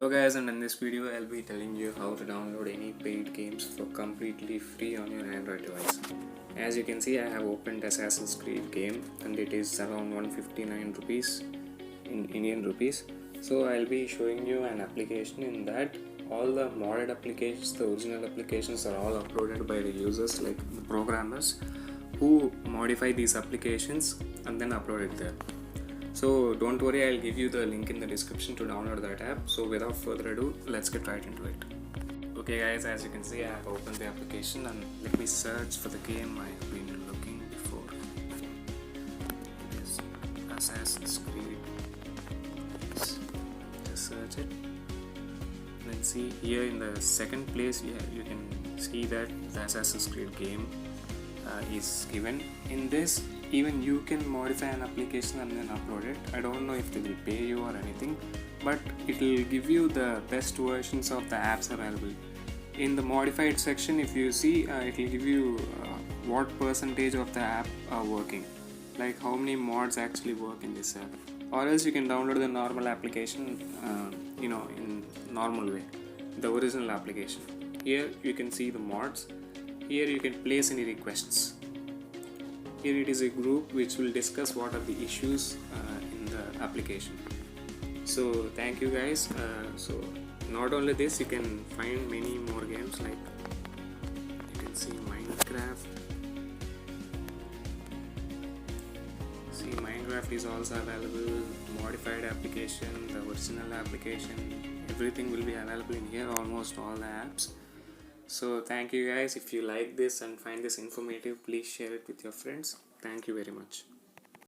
Hello guys, and in this video I'll be telling you how to download any paid games for completely free on your Android device. As you can see, I have opened Assassin's Creed game and it is around 159 rupees in Indian rupees. So I'll be showing you an application in that all the modded applications, the original applications are all uploaded by the users, like the programmers who modify these applications and then upload it there. So don't worry, I'll give you the link in the description to download that app. So without further ado, let's get right into it. Okay guys, as you can see, I have opened the application and let me search for the game I have been looking before. It is Assassin's Creed. Just search it. And then see here in the second place, you can see that the Assassin's Creed game is given. In this, even you can modify an application and then upload it. I don't know if they will pay you or anything, but it will give you the best versions of the apps available. In the modified section, if you see, it will give you what percentage of the app are working, like how many mods actually work in this app. Or else you can download the normal application in normal way, the original application. Here you can see the mods. Here you can place any requests. Here it is a group which will discuss what are the issues in the application. So thank you guys. So not only this, you can find many more games, like you can see Minecraft. See, Minecraft is also available, modified application, the original application, everything will be available in here, almost all the apps. So thank you guys. If you like this and find this informative, please share it with your friends. Thank you very much.